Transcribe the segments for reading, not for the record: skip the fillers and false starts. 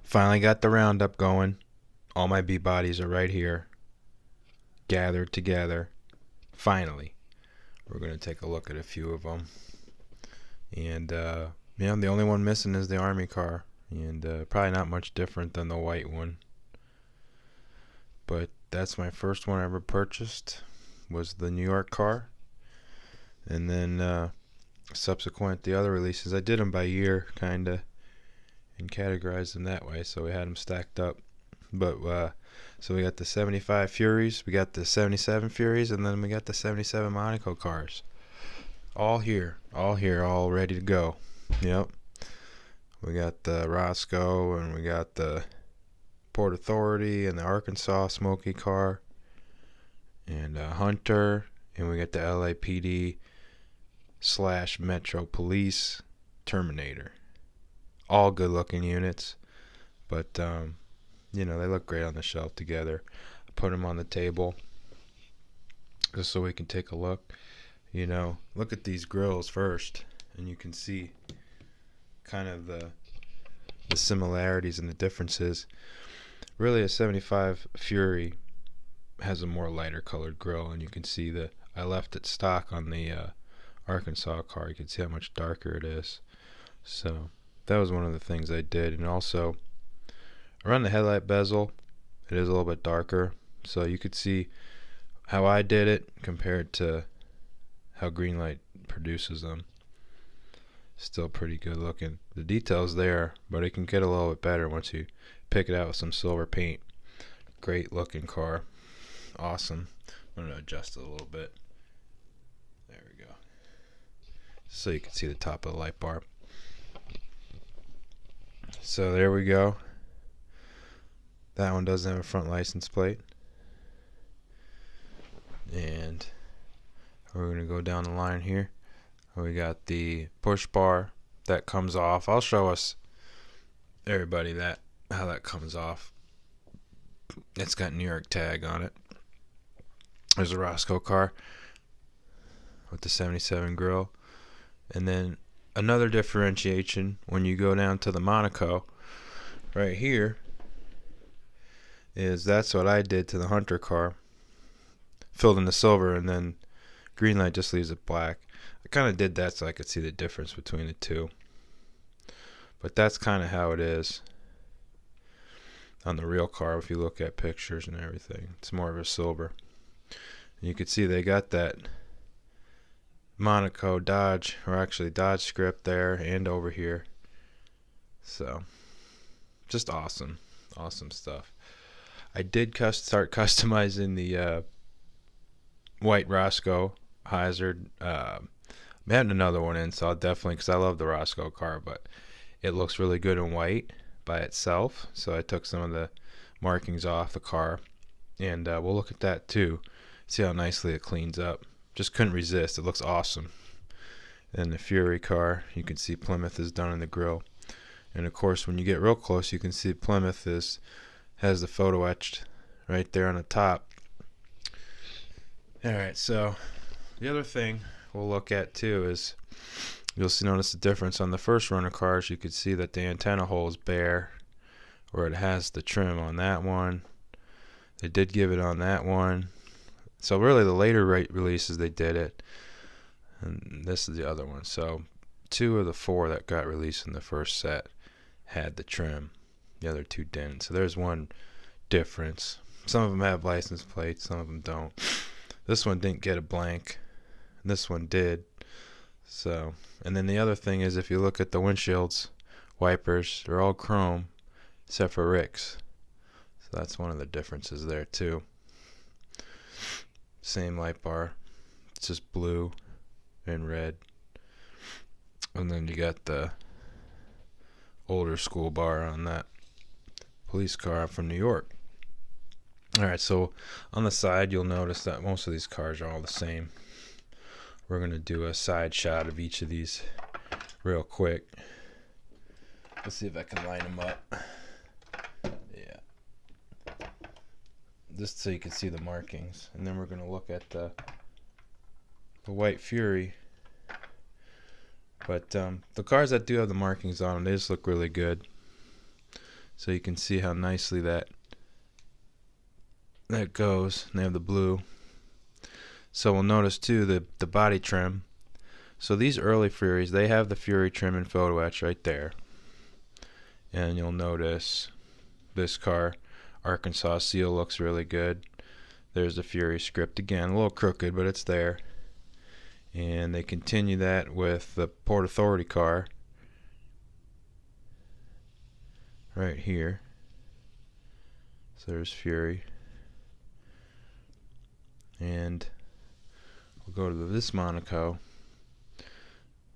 Finally got the roundup going. All my B bodies are right here, gathered together. Finally, we're going to take a look at a few of them. And, the only one missing is the Army car. And probably not much different than the white one. But that's my first one I ever purchased, was the New York car. And then subsequent, the other releases, I did them by year, kind of, and categorized them that way, so we had them stacked up. But so we got the 75 Furies, we got the 77 Furies, and then we got the 77 Monaco cars. All here, all ready to go. Yep. We got the Rosco, and we got the Port Authority, and the Arkansas Smoky car, and Hunter, and we got the LAPD / Metro Police Terminator. All good looking units, but they look great on the shelf together. I put them on the table just so we can take a look. Look at these grills first, and you can see kind of the similarities and the differences. Really, a 75 Fury has a more lighter colored grill, and you can see that I left it stock on the Arkansas car. You can see how much darker it is. So that was one of the things I did. And also around the headlight bezel, it is a little bit darker, so you could see how I did it compared to how Greenlight produces them. Still pretty good looking. The details there, but it can get a little bit better once you pick it out with some silver paint. Great looking car. Awesome. I'm going to adjust it a little bit. There we go. So you can see the top of the light bar. So there we go. That one doesn't have a front license plate. And we're going to go down the line here. We got the push bar that comes off. I'll show everybody how that comes off. It's got New York tag on it. There's a Rosco car with the 77 grill. And then another differentiation when you go down to the Monaco right here is that's what I did to the Hunter car. Filled in the silver, and then Greenlight just leaves it black. I kind of did that so I could see the difference between the two. But that's kind of how it is on the real car if you look at pictures and everything. It's more of a silver. And you can see they got that Monaco Dodge, or actually Dodge script there and over here. So just awesome. Awesome stuff. I did start customizing the white Rosco Hazzard. I'm adding another one in, so I'll definitely, because I love the Rosco car, but it looks really good in white by itself. So I took some of the markings off the car, and we'll look at that too. See how nicely it cleans up. Just couldn't resist. It looks awesome. And the Fury car, you can see Plymouth is done in the grill. And of course, when you get real close, you can see Plymouth has the photo etched right there on the top. Alright, so the other thing we'll look at too is you'll notice the difference on the first runner cars. You could see that the antenna hole is bare, where it has the trim on that one. They did give it on that one. So really the later releases they did it, and this is the other one. So 2 of the 4 that got released in the first set had the trim, the other 2 didn't. So there's one difference. Some of them have license plates, some of them don't. This one didn't get a blank, this one did. So, and then the other thing is, if you look at the windshields, wipers, they're all chrome except for Rick's. So that's one of the differences there too. Same light bar, it's just blue and red. And then you got the older school bar on that police car from New York. Alright, so on the side you'll notice that most of these cars are all the same. We're going to do a side shot of each of these real quick. Let's see if I can line them up. Yeah. Just so you can see the markings. And then we're going to look at the White Fury. But the cars that do have the markings on them, they just look really good. So you can see how nicely that goes. And they have the blue. So we'll notice too the body trim. So these early Furies, they have the Fury trim and photo etch right there. And you'll notice this car, Arkansas seal, looks really good. There's the Fury script again, a little crooked, but it's there. And they continue that with the Port Authority car right here. So there's Fury. And we'll go to this Monaco.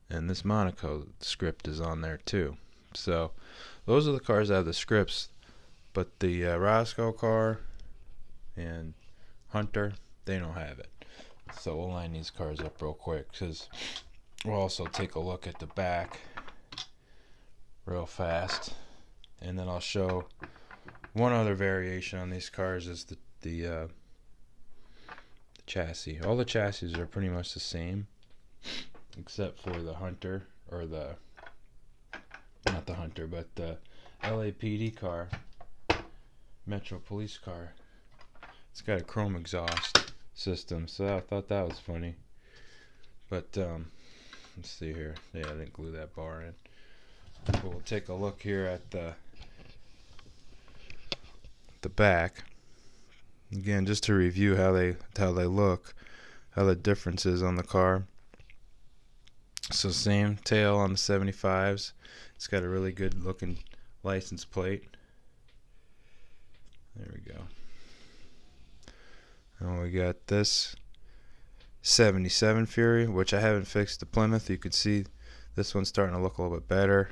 And this Monaco script is on there too. So those are the cars that have the scripts. But the Rosco car and Hunter, they don't have it. So we'll line these cars up real quick, because we'll also take a look at the back real fast. And then I'll show one other variation on these cars is the chassis. All the chassis are pretty much the same, except for the Hunter, or not the Hunter, but the LAPD car, Metro Police car. It's got a chrome exhaust system, so I thought that was funny. But let's see here. Yeah, I didn't glue that bar in. But we'll take a look here at the back again, just to review how they look, how the difference is on the car. So same tail on the 75s. It's got a really good looking license plate. There we go. And we got this 77 Fury, which I haven't fixed the Plymouth. You could see this one's starting to look a little bit better.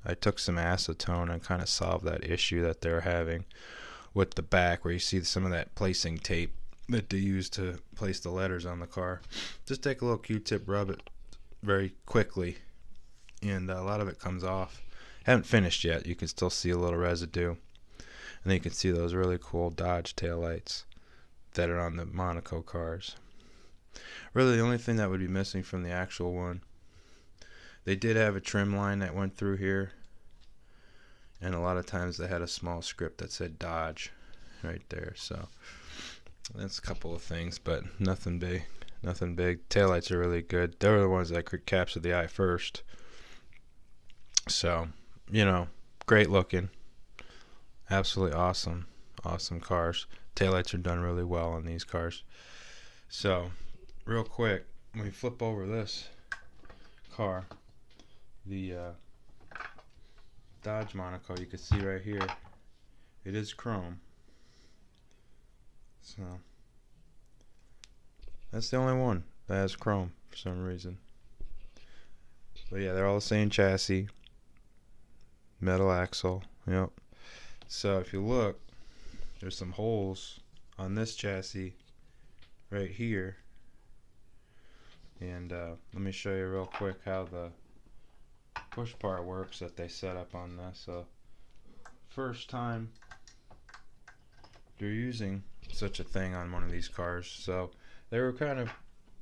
I took some acetone and kind of solved that issue that they're having with the back, where you see some of that placing tape that they use to place the letters on the car. Just take a little Q-tip, rub it very quickly, and a lot of it comes off. Haven't finished yet. You can still see a little residue. And then you can see those really cool Dodge taillights that are on the Monaco cars. Really, the only thing that would be missing from the actual one, they did have a trim line that went through here, and a lot of times they had a small script that said Dodge right there. So that's a couple of things, but nothing big. Nothing big. Taillights are really good. They were the ones that could capture the eye first. So, you know, great looking. Absolutely awesome. Awesome cars. Taillights are done really well on these cars. So, real quick, when we flip over this car, the Dodge Monaco, you can see right here, it is chrome. So that's the only one that has chrome for some reason. But yeah, they're all the same chassis, metal axle. Yep. So if you look, there's some holes on this chassis right here. And let me show you real quick how the push part works that they set up on this. So first time they're using such a thing on one of these cars, so they were kind of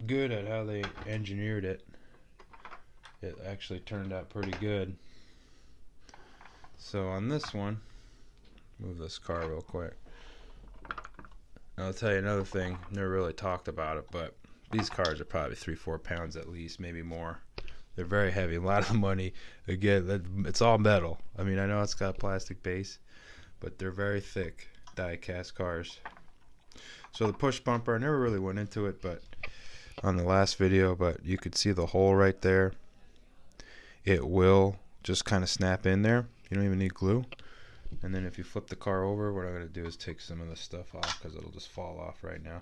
good at how they engineered it. It actually turned out pretty good. So on this one, move this car real quick. I'll tell you another thing, never really talked about it, but these cars are probably 3-4 pounds at least, maybe more. They're very heavy, a lot of money. Again, it's all metal. I mean, I know it's got a plastic base, but they're very thick die-cast cars. So the push bumper, I never really went into it, but on the last video, but you could see the hole right there. It will just kind of snap in there. You don't even need glue. And then if you flip the car over, what I'm going to do is take some of the stuff off, because it'll just fall off right now.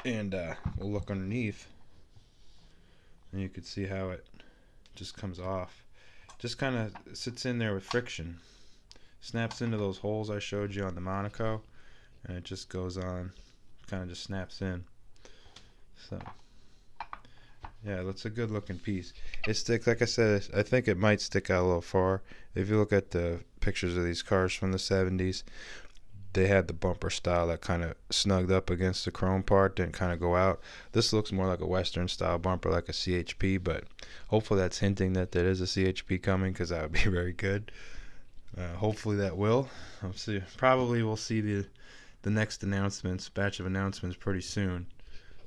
And we'll look underneath, and you can see how it just comes off. Just kind of sits in there with friction. Snaps into those holes I showed you on the Monaco, and it just goes on, kind of just snaps in. So yeah, that's a good looking piece. It sticks, like I said, I think it might stick out a little far. If you look at the pictures of these cars from the 70s, they had the bumper style that kind of snugged up against the chrome part, didn't kind of go out. This looks more like a Western style bumper, like a CHP, but hopefully that's hinting that there is a CHP coming, because that would be very good. Hopefully that will. I'll see. Probably we'll see the next batch of announcements pretty soon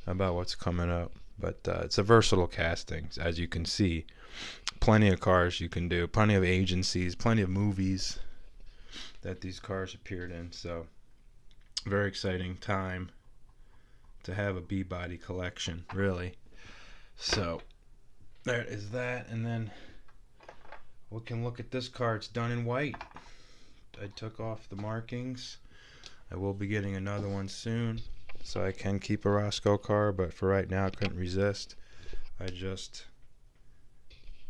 about what's coming up. But it's a versatile casting, as you can see. Plenty of cars you can do, plenty of agencies, plenty of movies that these cars appeared in. So very exciting time to have a B-body collection, really. So there is that, and then we can look at this car. It's done in white. I took off the markings. I will be getting another one soon, so I can keep a Rosco car, but for right now I couldn't resist. I just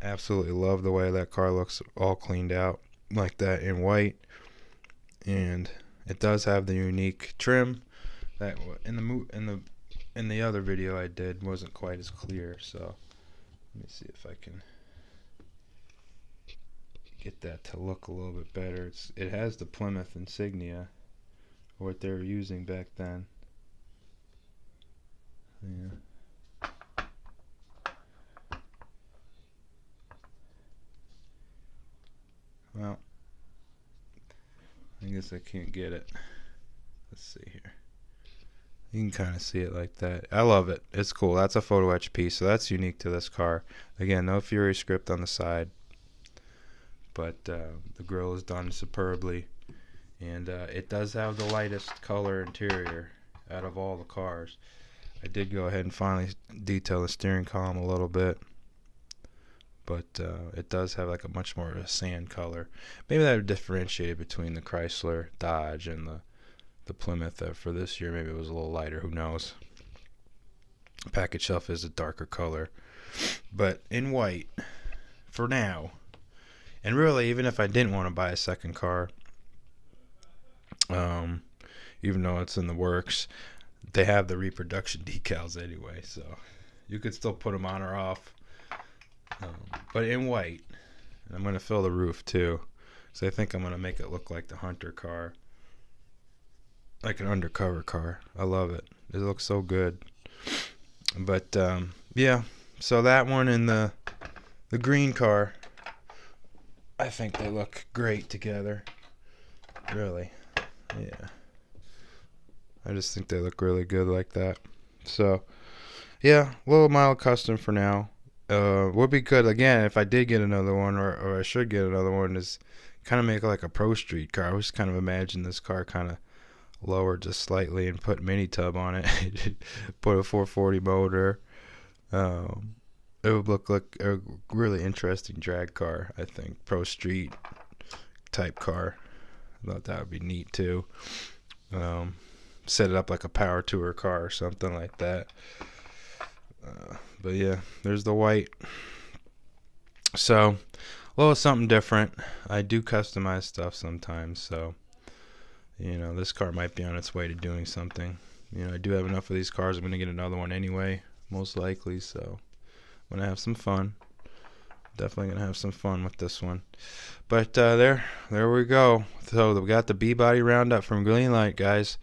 absolutely love the way that car looks, all cleaned out like that in white. And it does have the unique trim that in the other video I did wasn't quite as clear. So let me see if I can get that to look a little bit better. It has the Plymouth insignia, what they were using back then. Yeah. Well, I guess I can't get it. Let's see here. You can kind of see it like that. I love it. It's cool. That's a photo etch piece, so that's unique to this car. Again, no Fury script on the side, but the grille is done superbly, and it does have the lightest color interior out of all the cars. I did go ahead and finally detail the steering column a little bit, but it does have like a much more of a sand color. Maybe that would differentiate between the Chrysler, Dodge, and the Plymouth. For this year, maybe it was a little lighter. Who knows? Package shelf is a darker color, but in white for now. And really, even if I didn't want to buy a second car, even though it's in the works, they have the reproduction decals anyway, so you could still put them on or off. But in white. And I'm going to fill the roof too, so I think I'm going to make it look like the Hunter car, like an undercover car. I love it. It looks so good. But yeah, so that one and the green car, I think they look great together. Really. Yeah. I just think they look really good like that. So yeah, a little mild custom for now. Would be good again if I did get another one, or I should get another one, is kind of make like a Pro Street car. I always kind of imagine this car kind of lowered just slightly and put mini tub on it. Put a 440 motor. It would look like a really interesting drag car, I think. Pro Street type car. I thought that would be neat too. Set it up like a power tour car or something like that. But yeah, there's the white. So a little something different. I do customize stuff sometimes, so you know, this car might be on its way to doing something. You know, I do have enough of these cars. I'm going to get another one anyway, most likely, so I'm going to have some fun. Definitely going to have some fun with this one. But there we go. So we got the B-Body Roundup from Greenlight, guys.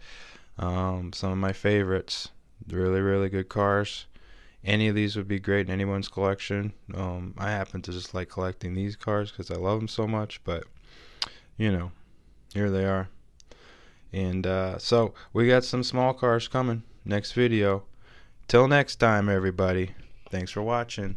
Some of my favorites. Really, really good cars. Any of these would be great in anyone's collection. I happen to just like collecting these cars because I love them so much, but you know, here they are. And so we got some small cars coming next video. Till next time, everybody. Thanks for watching.